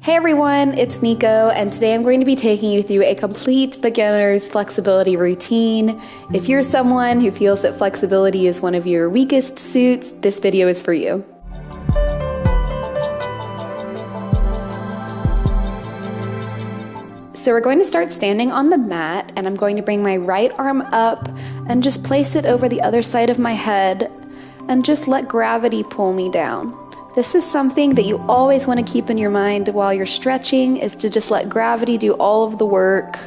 Hey everyone, it's Nico, and today I'm going to be taking you through a complete beginner's flexibility routine. If you're someone who feels that flexibility is one of your weakest suits, this video is for you. So we're going to start standing on the mat, and I'm going to bring my right arm up and just place it over the other side of my head and just let gravity pull me down. This is something that you always want to keep in your mind while you're stretching, is to just let gravity do all of the work.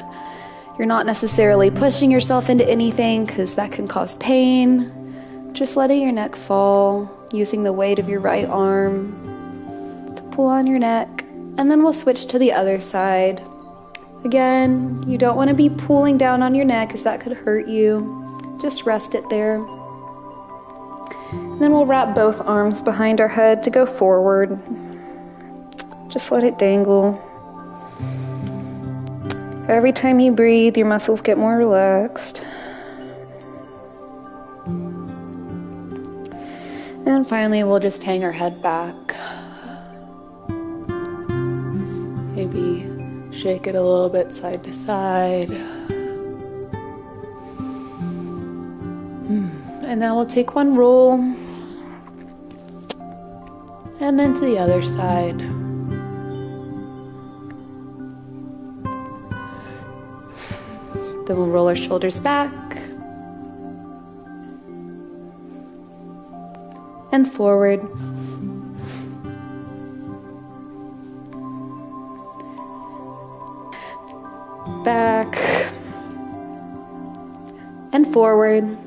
You're not necessarily pushing yourself into anything because that can cause pain. Just letting your neck fall, using the weight of your right arm to pull on your neck, and then we'll switch to the other side. Again, you don't want to be pulling down on your neck because that could hurt you. Just rest it there. And then we'll wrap both arms behind our head to go forward. Just let it dangle. Every time you breathe, your muscles get more relaxed. And finally, we'll just hang our head back. Maybe shake it a little bit side to side. And now we'll take one roll, and then to the other side. Then we'll roll our shoulders back and forward. Back and forward.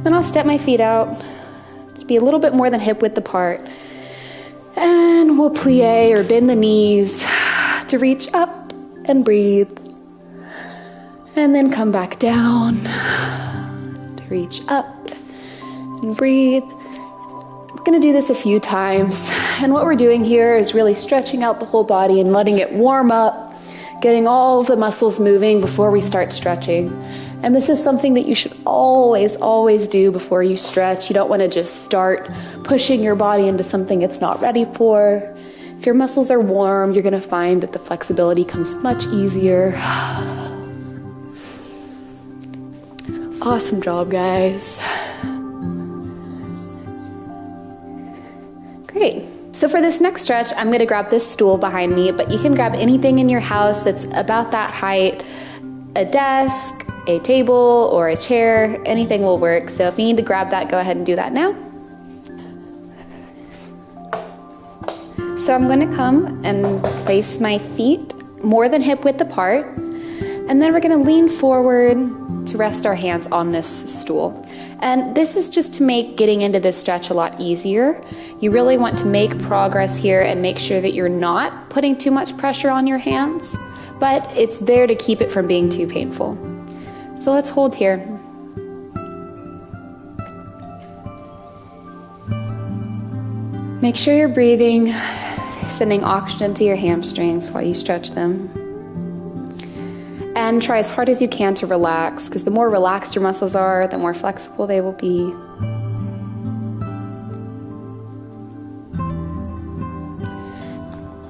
Then I'll step my feet out to be a little bit more than hip width apart. And we'll plie or bend the knees to reach up and breathe. And then come back down to reach up and breathe. We're gonna do this a few times. And what we're doing here is really stretching out the whole body and letting it warm up, getting all of the muscles moving before we start stretching. And this is something that you should always do before you stretch. You don't want to just start pushing your body into something it's not ready for. If your muscles are warm, you're going to find that the flexibility comes much easier. Awesome job, guys. Great. So for this next stretch, I'm going to grab this stool behind me, but you can grab anything in your house that's about that height. A desk, a table, or a chair, anything will work. So if you need to grab that, go ahead and do that now. So I'm going to come and place my feet more than hip width apart, and then we're going to lean forward to rest our hands on this stool. And this is just to make getting into this stretch a lot easier. You really want to make progress here and make sure that you're not putting too much pressure on your hands, but it's there to keep it from being too painful. So let's hold here. Make sure you're breathing, sending oxygen to your hamstrings while you stretch them. And try as hard as you can to relax, because the more relaxed your muscles are, the more flexible they will be.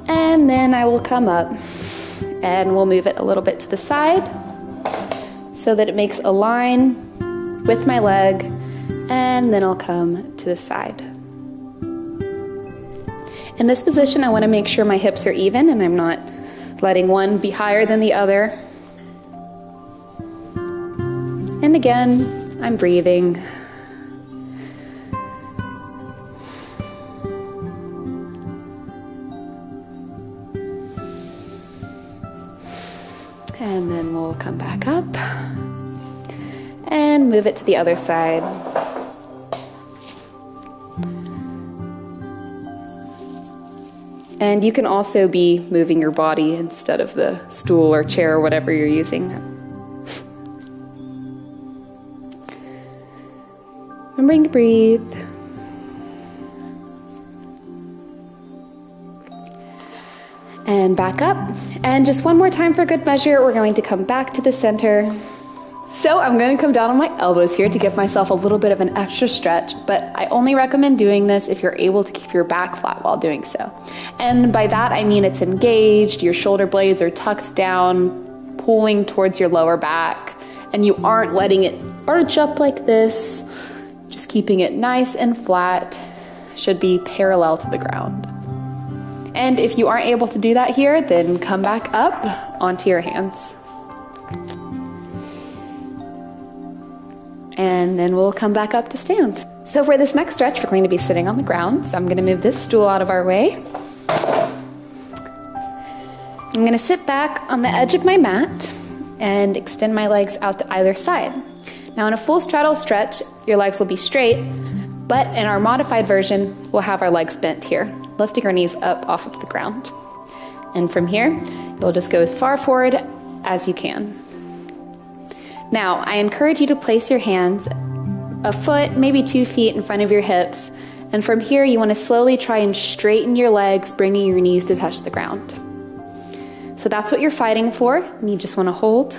And then I will come up and we'll move it a little bit to the side so that it makes a line with my leg, and then I'll come to the side. In this position, I want to make sure my hips are even and I'm not letting one be higher than the other. And again, I'm breathing. And then we'll come back up and move it to the other side. And you can also be moving your body instead of the stool or chair or whatever you're using. Remembering to breathe. And back up. And just one more time for good measure, we're going to come back to the center. So I'm going to come down on my elbows here to give myself a little bit of an extra stretch, but I only recommend doing this if you're able to keep your back flat while doing so. And by that I mean it's engaged, your shoulder blades are tucked down, pulling towards your lower back, and you aren't letting it arch up like this, just keeping it nice and flat, should be parallel to the ground. And if you aren't able to do that here, then come back up onto your hands. And then we'll come back up to stand. So for this next stretch, we're going to be sitting on the ground. So I'm going to move this stool out of our way. I'm going to sit back on the edge of my mat and extend my legs out to either side. Now in a full straddle stretch, your legs will be straight, but in our modified version, we'll have our legs bent here, lifting our knees up off of the ground. And from here, you'll just go as far forward as you can. Now, I encourage you to place your hands a foot, maybe 2 feet in front of your hips. And from here, you want to slowly try and straighten your legs, bringing your knees to touch the ground. So that's what you're fighting for, and you just want to hold.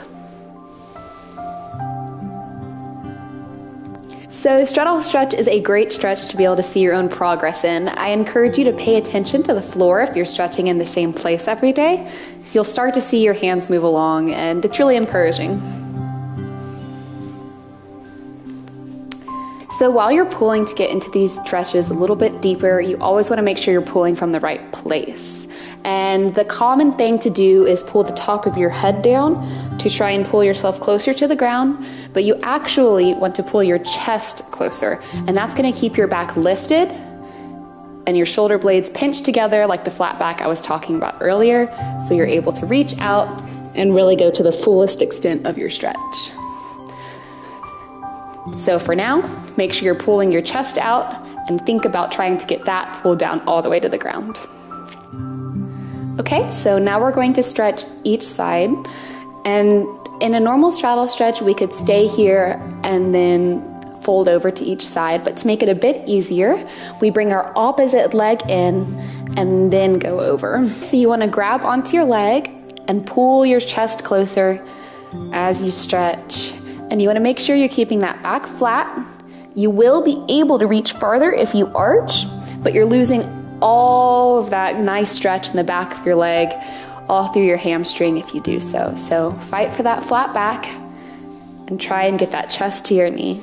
So straddle stretch is a great stretch to be able to see your own progress in. I encourage you to pay attention to the floor if you're stretching in the same place every day, so you'll start to see your hands move along, and it's really encouraging. So while you're pulling to get into these stretches a little bit deeper, you always want to make sure you're pulling from the right place. And the common thing to do is pull the top of your head down to try and pull yourself closer to the ground, but you actually want to pull your chest closer, and that's going to keep your back lifted and your shoulder blades pinched together like the flat back I was talking about earlier, so you're able to reach out and really go to the fullest extent of your stretch. So for now, make sure you're pulling your chest out and think about trying to get that pulled down all the way to the ground. Okay, so now we're going to stretch each side. And in a normal straddle stretch, we could stay here and then fold over to each side. But to make it a bit easier, we bring our opposite leg in and then go over. So you want to grab onto your leg and pull your chest closer as you stretch. And you want to make sure you're keeping that back flat. You will be able to reach farther if you arch, but you're losing all of that nice stretch in the back of your leg, all through your hamstring if you do so. So fight for that flat back and try and get that chest to your knee.